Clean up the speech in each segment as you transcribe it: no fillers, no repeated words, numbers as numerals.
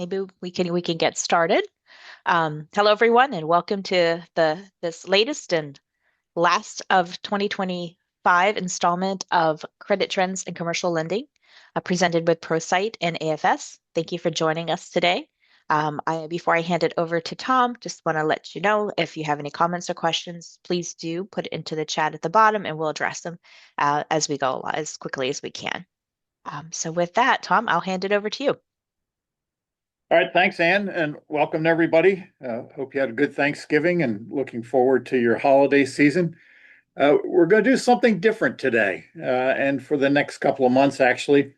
maybe we can get started. Hello, everyone, and welcome to this latest and last of 2025 installment of Credit Trends in Commercial Lending, presented with ProSite and AFS. Thank you for joining us today. Before I hand it over to Tom, just want to let you know if you have any comments or questions, please do put it into the chat at the bottom, and we'll address them as we go as quickly as we can. So with that, Tom, I'll hand it over to you. All right, thanks, Ann, and welcome to everybody. Hope you had a good Thanksgiving and looking forward to your holiday season. We're going to do something different today, and for the next couple of months, actually.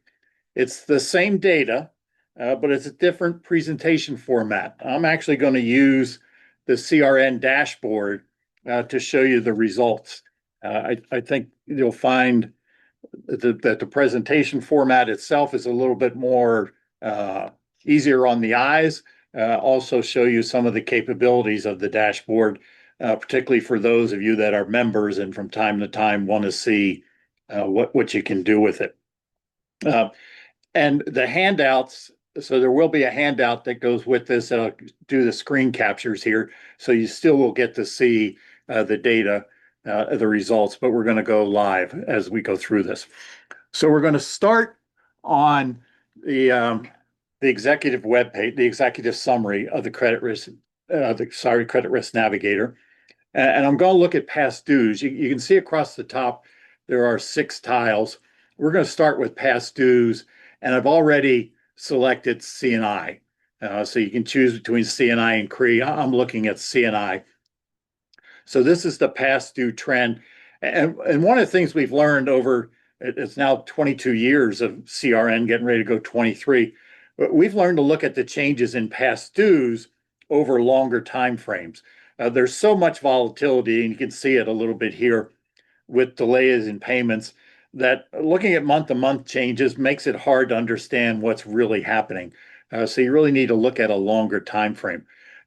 It's the same data, but it's a different presentation format. I'm actually going to use the CRN dashboard to show you the results. I think you'll find that the presentation format itself is a little bit more easier on the eyes. Also show you some of the capabilities of the dashboard, particularly for those of you that are members and from time to time want to see what you can do with it. And the handouts, so there will be a handout that goes with this. I'll do the screen captures here, so you still will get to see the data, the results, but we're going to go live as we go through this. So we're going to start on the executive webpage, the executive summary of the credit risk, credit risk navigator. And I'm going to look at past dues. You can see across the top, there are 6 tiles. We're going to start with past dues, and I've already selected C&I. So you can choose between C&I and CRE. I'm looking at C&I. So this is the past due trend. And one of the things we've learned over, it's now 22 years of CRN, getting ready to go 23. But we've learned to look at the changes in past dues over longer time frames. There's so much volatility, and you can see it a little bit here with delays in payments, that looking at month-to-month changes makes it hard to understand what's really happening. So you really need to look at a longer time frame.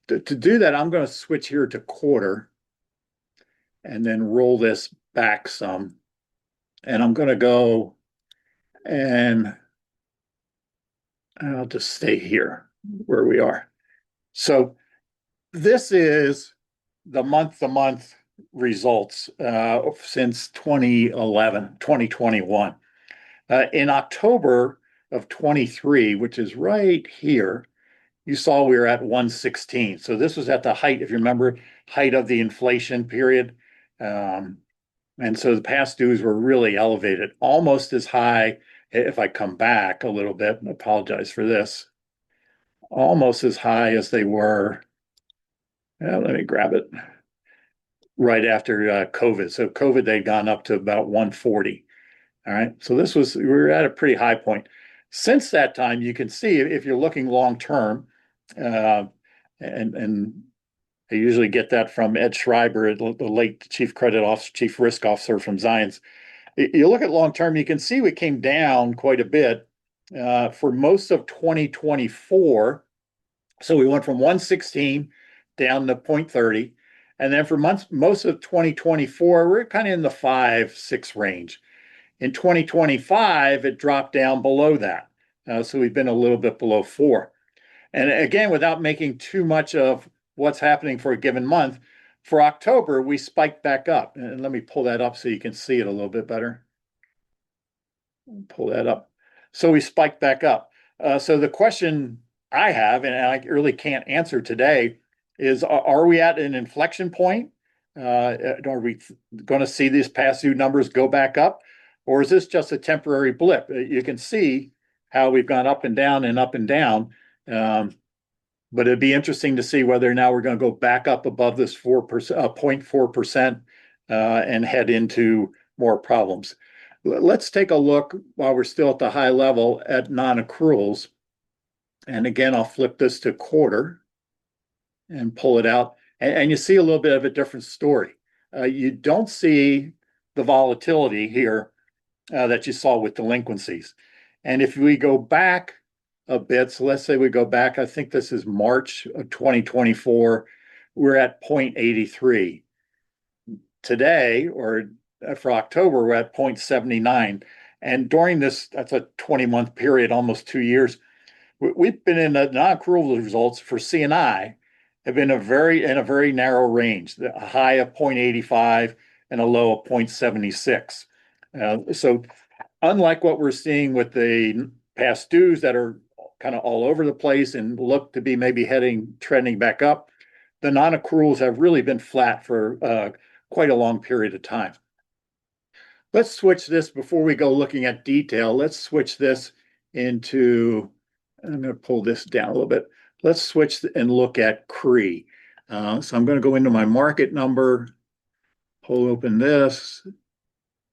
To do that, I'm going to switch here to quarter and then roll this back some. And I'm going to go and I'll just stay here where we are. So this is the month-to-month results since 2021. In October of 23, which is right here, you saw we were at 116. So this was at the height, if you remember, height of the inflation period. And so the past dues were really elevated, almost as high, if I come back a little bit, and apologize for this, almost as high as they were. Let me grab it. Right after COVID. So COVID, they'd gone up to about 140. All right. So we were at a pretty high point. Since that time, you can see if you're looking long term, and I usually get that from Ed Schreiber, the late chief credit officer, chief risk officer from Zions. You look at long term, you can see we came down quite a bit for most of 2024. So we went from 116 down to 0.30. And then for most of 2024, we're kind of in the 5-6 range. In 2025, it dropped down below that. So we've been a little bit below 4. And again, without making too much of what's happening for a given month, for October, we spiked back up. And let me pull that up so you can see it a little bit better. Pull that up. So we spiked back up. So the question I have, and I really can't answer today, is are we at an inflection point? Are we going to see these past due numbers go back up? Or is this just a temporary blip? You can see how we've gone up and down and up and down. But it'd be interesting to see whether now we're going to go back up above this 0.4% and head into more problems. Let's take a look while we're still at the high level at non-accruals. And again, I'll flip this to quarter and pull it out. And you see a little bit of a different story. You don't see the volatility here that you saw with delinquencies. And if we go back a bit, so let's say we go back, I think this is March of 2024, we're at 0.83. Today, or for October, we're at 0.79. And during this, that's a 20-month period, almost 2 years, we've been in the non-accrual results for C&I have been in a very narrow range, a high of 0.85 and a low of 0.76. So unlike what we're seeing with the past dues that are kind of all over the place and look to be maybe trending back up, the non-accruals have really been flat for quite a long period of time. Let's switch this before we go looking at detail. Let's switch this into, I'm going to pull this down a little bit. Let's switch and look at CRE. So I'm going to go into my market number, pull open this,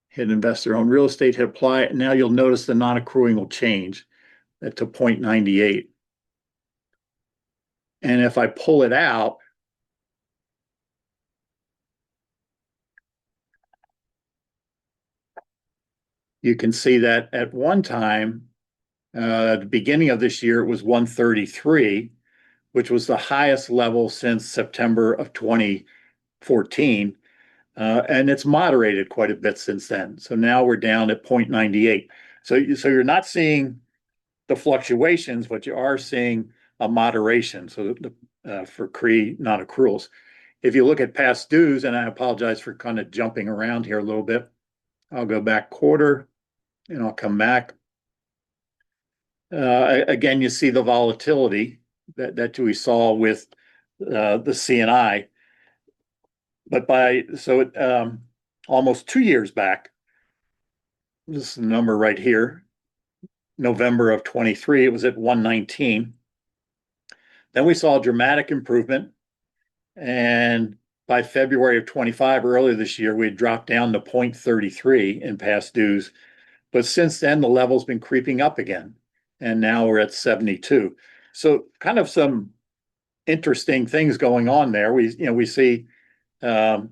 hit investor owned real estate, hit apply. And now you'll notice the non-accruing will change to 0.98. And if I pull it out, you can see that at one time, at the beginning of this year, it was 133, which was the highest level since September of 2014. And it's moderated quite a bit since then. So now we're down at 0.98. So you're not seeing the fluctuations, but you are seeing a moderation. So for CRE non-accruals. If you look at past dues, and I apologize for kind of jumping around here a little bit, I'll go back quarter and I'll come back. Again, you see the volatility that we saw with the C&I. But almost 2 years back, this is the number right here, November of 23, it was at 119. Then we saw a dramatic improvement. And by February of 25, earlier this year, we had dropped down to 0.33 in past dues. But since then, the level's been creeping up again. And now we're at 72. So kind of some interesting things going on there. We see the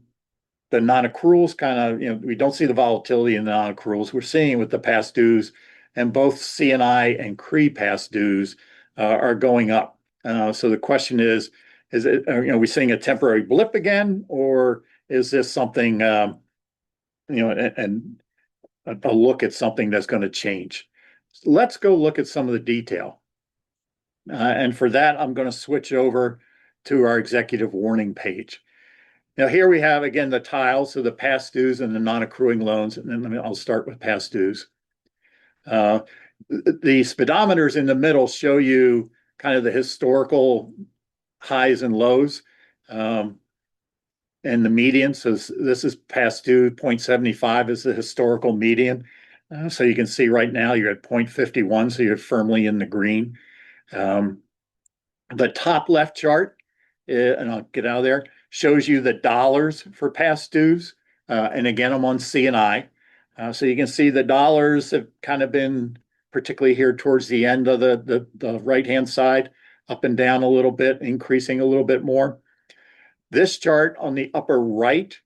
non-accruals kind of, we don't see the volatility in the non-accruals. We're seeing with the past dues, and both C&I and CRE past dues are going up. So the question is it, are we seeing a temporary blip again, or is this something, and a look at something that's going to change? So let's go look at some of the detail. And for that, I'm going to switch over to our executive warning page. Now here we have, again, the tiles, so the past dues and the non-accruing loans, and then I'll start with past dues. The speedometers in the middle show you kind of the historical highs and lows, and the median. So this is past due, 0.75 is the historical median. So you can see right now you're at 0.51, so you're firmly in the green. The top left chart, and I'll get out of there, shows you the dollars for past dues. And again, I'm on C&I. So you can see the dollars have kind of been, particularly here towards the end of the right-hand side, up and down a little bit, increasing a little bit more. This chart on the upper right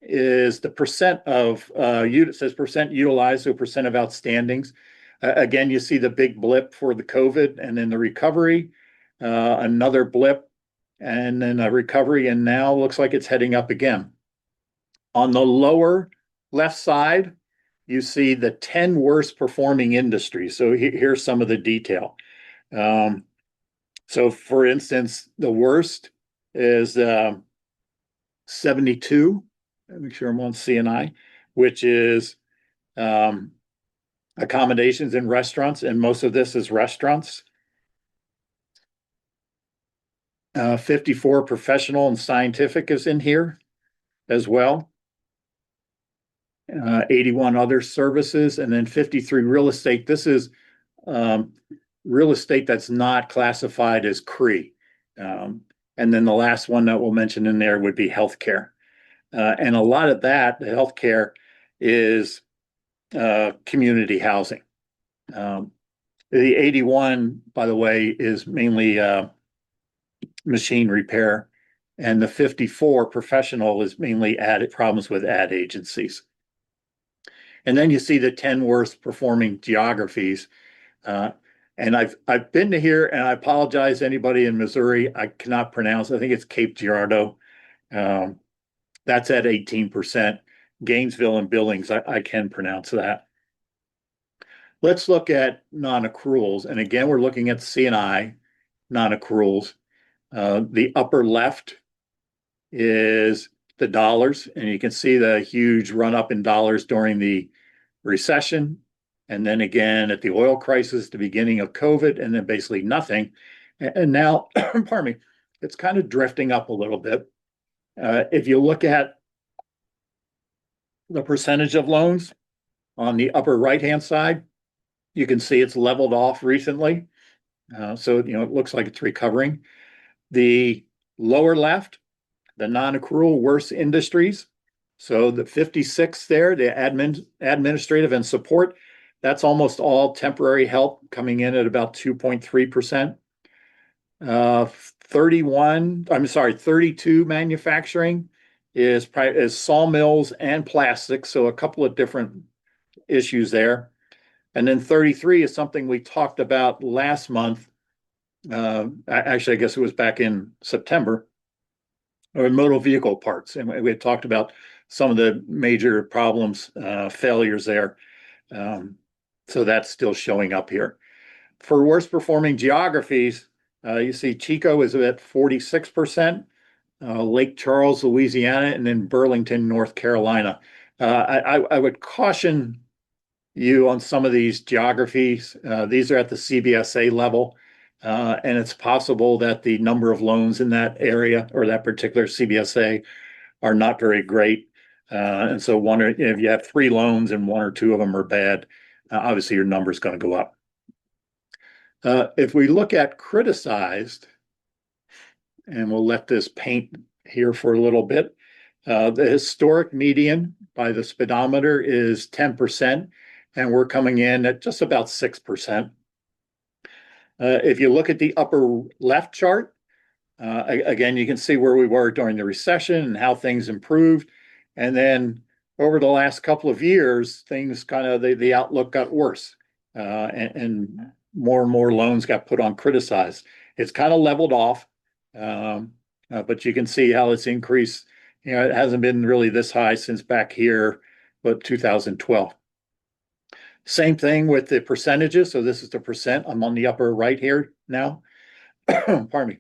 is the percent of, it says percent utilized, so percent of outstandings. Again, you see the big blip for the COVID and then the recovery, another blip, and then a recovery, and now looks like it's heading up again. On the lower left side, you see the 10 worst performing industries. So here's some of the detail. So for instance, the worst is 72. Make sure I'm on C&I, which is accommodations and restaurants, and most of this is restaurants. 54 professional and scientific is in here as well. 81 other services, and then 53 real estate. This is real estate that's not classified as CRE. And then the last one that we'll mention in there would be healthcare. And a lot of that, the healthcare, is community housing. The 81, by the way, is mainly machine repair, and the 54 professional is mainly problems with ad agencies. And then you see the 10 worst performing geographies. And I've been to here, and I apologize to anybody in Missouri. I cannot pronounce. I think it's Cape Girardeau. That's at 18%. Gainesville and Billings, I can pronounce that. Let's look at non-accruals. And again, we're looking at C&I non-accruals. The upper left is the dollars, and you can see the huge run up in dollars during the recession. And then again at the oil crisis, the beginning of COVID, and then basically nothing. And now, pardon me, it's kind of drifting up a little bit. If you look at the percentage of loans on the upper right-hand side, you can see it's leveled off recently. So, it looks like it's recovering. The lower left, the non-accrual worst industries. So the 56 there, the administrative and support, that's almost all temporary help coming in at about 2.3%. 32 manufacturing is sawmills and plastics, so a couple of different issues there. And then 33 is something we talked about last month. Actually, I guess it was back in September, or motor vehicle parts. And we had talked about some of the major problems, failures there. So that's still showing up here. For worst performing geographies, you see Chico is at 46%, Lake Charles, Louisiana, and then Burlington, North Carolina. I would caution you on some of these geographies. These are at the CBSA level. And it's possible that the number of loans in that area or that particular CBSA are not very great. And so if you have three loans and one or two of them are bad, obviously your number is going to go up. If we look at criticized, and we'll let this paint here for a little bit, the historic median by the speedometer is 10%, and we're coming in at just about 6%. If you look at the upper left chart, again, you can see where we were during the recession and how things improved. And then over the last couple of years, things kind of, the outlook got worse, and more loans got put on criticized. It's kind of leveled off, but you can see how it's increased. It hasn't been really this high since back here, but 2012. Same thing with the percentages. So this is the percent. I'm on the upper right here now. Pardon me.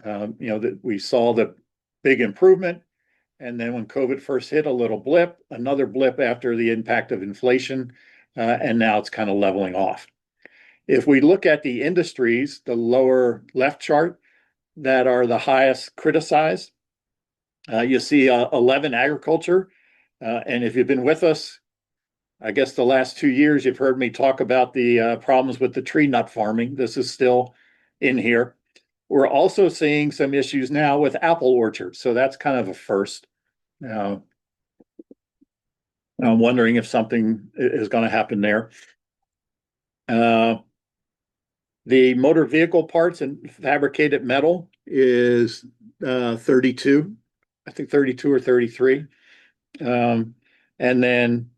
That we saw the big improvement. And then when COVID first hit, a little blip, another blip after the impact of inflation. And now it's kind of leveling off. If we look at the industries, the lower left chart that are the highest criticized, you see 11 agriculture. And if you've been with us, I guess the last 2 years, you've heard me talk about the problems with the tree nut farming. This is still in here. We're also seeing some issues now with apple orchards. So that's kind of a first. I'm wondering if something is going to happen there. The motor vehicle parts and fabricated metal is 32, I think 32 or 33. And then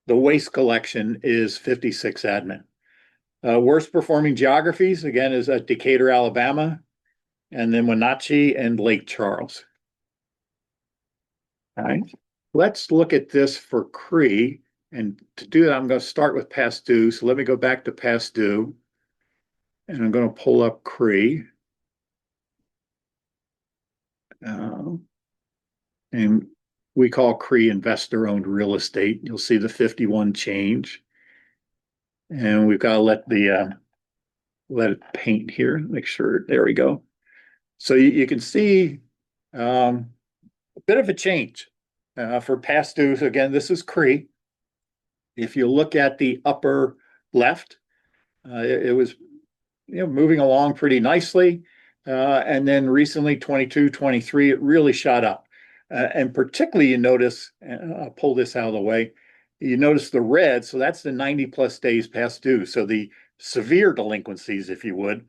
the waste collection is 56 admin. Worst performing geographies, again, is at Decatur, Alabama, and then Wenatchee and Lake Charles. All right. Let's look at this for CRE. And to do that, I'm going to start with past due. So let me go back to past due. And I'm going to pull up CRE. And we call CRE investor-owned real estate. You'll see the 51 change. And we've got to let it paint here. Make sure, there we go. So you can see a bit of a change for past due. So again, this is CRE. If you look at the upper left, it was moving along pretty nicely. And then recently, 22, 23, it really shot up. And particularly you notice, and I'll pull this out of the way, you notice the red, so that's the 90 plus days past due. So the severe delinquencies, if you would,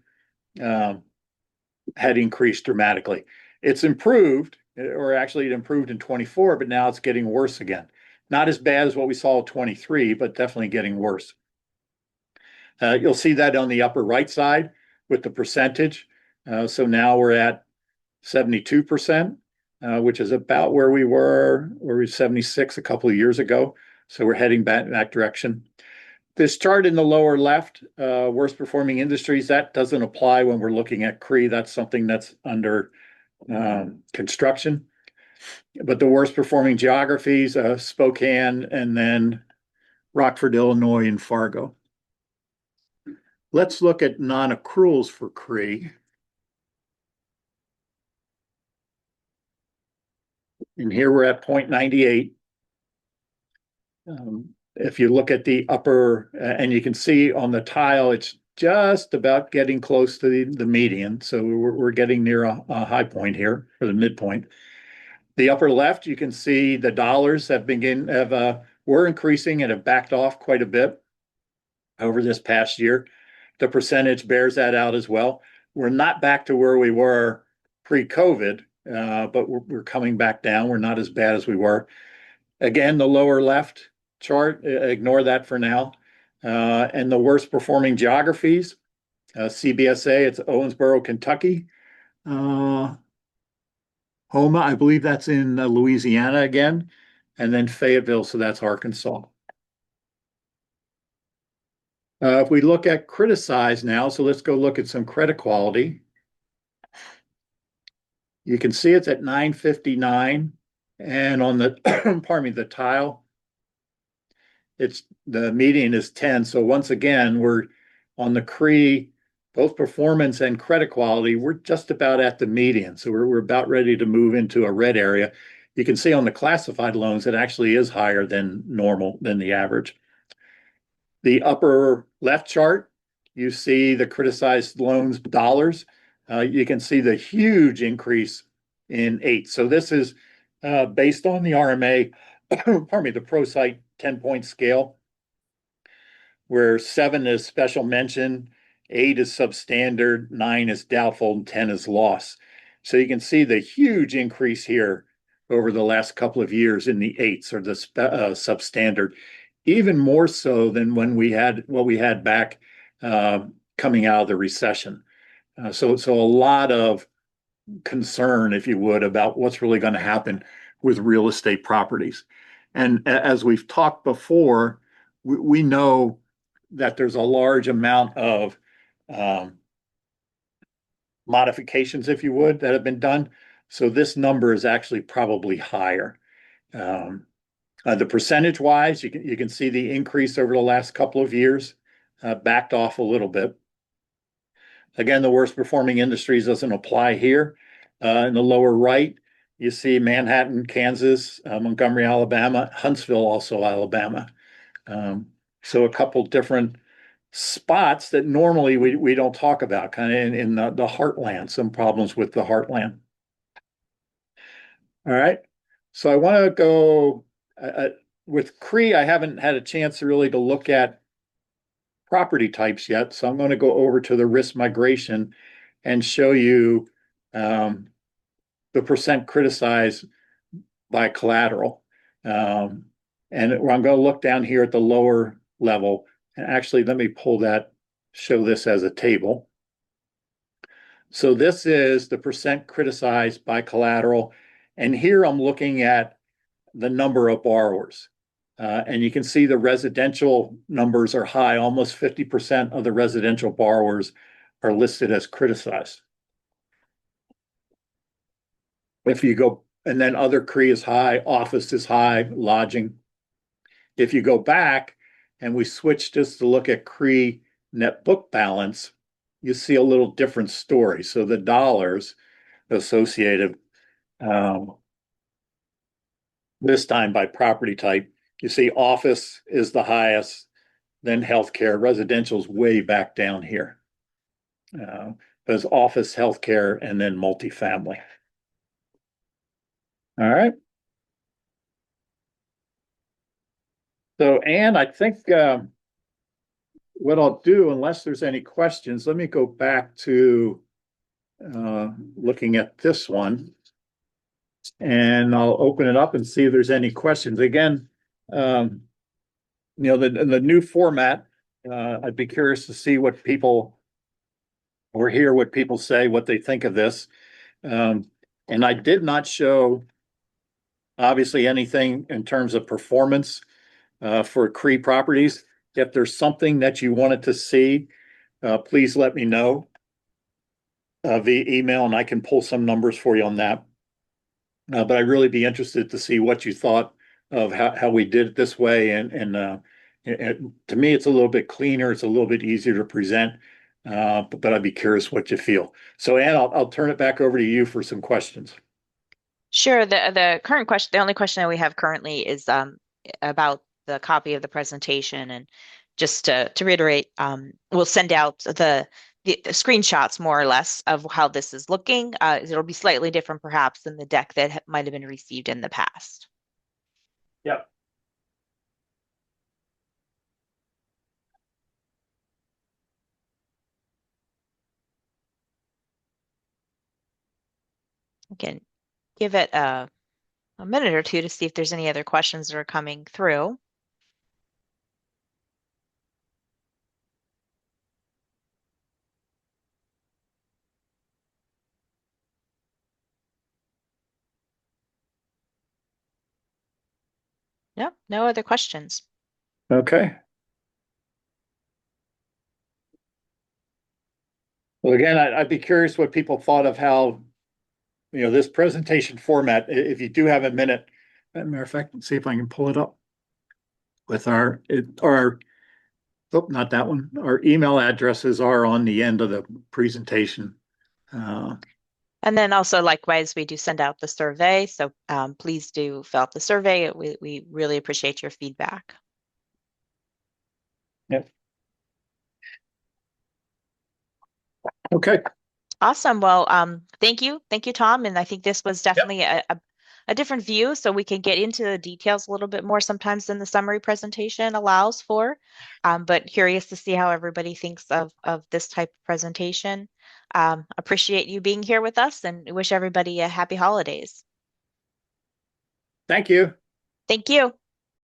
had increased dramatically. It's improved, or actually it improved in 24, but now it's getting worse again. Not as bad as what we saw in 23, but definitely getting worse. You'll see that on the upper right side with the percentage. So now we're at 72%, which is about where we were 76 a couple of years ago. So we're heading back in that direction. This chart in the lower left, worst performing industries, that doesn't apply when we're looking at CRE. That's something that's under construction. But the worst performing geographies, Spokane, and then Rockford, Illinois, and Fargo. Let's look at non-accruals for CRE. And here we're at 0.98. If you look at the upper, and you can see on the tile, it's just about getting close to the median. So we're getting near a high point here, or the midpoint. The upper left, you can see the dollars were increasing and have backed off quite a bit over this past year. The percentage bears that out as well. We're not back to where we were pre-COVID, but we're coming back down. We're not as bad as we were. Again, the lower left chart, ignore that for now. And the worst performing geographies, CBSA, it's Owensboro, Kentucky. Homa, I believe that's in Louisiana again. And then Fayetteville, so that's Arkansas. If we look at criticized now, so let's go look at some credit quality. You can see it's at 959. And on the, pardon me, the tile, the median is 10. So once again, we're on the CRE, both performance and credit quality, we're just about at the median. So we're about ready to move into a red area. You can see on the classified loans, it actually is higher than normal, than the average. The upper left chart, you see the criticized loans dollars. You can see the huge increase in 8. So this is based on the RMA, pardon me, the ProSite 10-point scale, where 7 is special mention, 8 is substandard, 9 is doubtful, and 10 is loss. So you can see the huge increase here over the last couple of years in the 8s or the substandard, even more so than when what we had back coming out of the recession. So a lot of concern, if you would, about what's really going to happen with real estate properties. And as we've talked before, we know that there's a large amount of modifications, if you would, that have been done. So this number is actually probably higher. The percentage wise, you can see the increase over the last couple of years, backed off a little bit. Again, the worst performing industries doesn't apply here. In the lower right, you see Manhattan, Kansas, Montgomery, Alabama, Huntsville, also Alabama. So a couple different spots that normally we don't talk about, kind of in the heartland, some problems with the heartland. All right. So I want to go with CRE. I haven't had a chance really to look at property types yet. So I'm going to go over to the risk migration and show you the percent criticized by collateral. And I'm going to look down here at the lower level. And actually, let me show this as a table. So this is the percent criticized by collateral. And here I'm looking at the number of borrowers. And you can see the residential numbers are high. Almost 50% of the residential borrowers are listed as criticized. If you go, and then other CRE is high, office is high, lodging. If you go back and we switch just to look at CRE net book balance, you see a little different story. So the dollars associated, this time by property type, you see office is the highest, then healthcare. Residential is way back down here. There's office, healthcare, and then multifamily. All right. So, Ann, I think what I'll do, unless there's any questions, let me go back to looking at this one. And I'll open it up and see if there's any questions. Again, the new format, I'd be curious to see what people, or hear what people say, what they think of this. And I did not show, obviously, anything in terms of performance for CRE properties. If there's something that you wanted to see, please let me know via email and I can pull some numbers for you on that. But I'd really be interested to see what you thought of how we did it this way. And to me, it's a little bit cleaner. It's a little bit easier to present. But I'd be curious what you feel. So, Ann, I'll turn it back over to you for some questions. Sure. The current question, the only question that we have currently is about the copy of the presentation. And just to reiterate, we'll send out the screenshots more or less of how this is looking. It'll be slightly different perhaps than the deck that might have been received in the past. Yep. You can give it a minute or two to see if there's any other questions that are coming through. Yep, no other questions. Okay. Well, again, I'd be curious what people thought of how, this presentation format. If you do have a minute, as a matter of fact, let's see if I can pull it up with oh, not that one. Our email addresses are on the end of the presentation. Uh, And then also likewise, we do send out the survey. So please do fill out the survey. We really appreciate your feedback. yep. Okay. Awesome. Well, thank you. Thank you, Tom. And I think this was Yep. definitely a different view, so we can get into the details a little bit more sometimes than the summary presentation allows for. But curious to see how everybody thinks of this type of presentation. Appreciate you being here with us and wish everybody a happy holidays. Thank you. Thank you.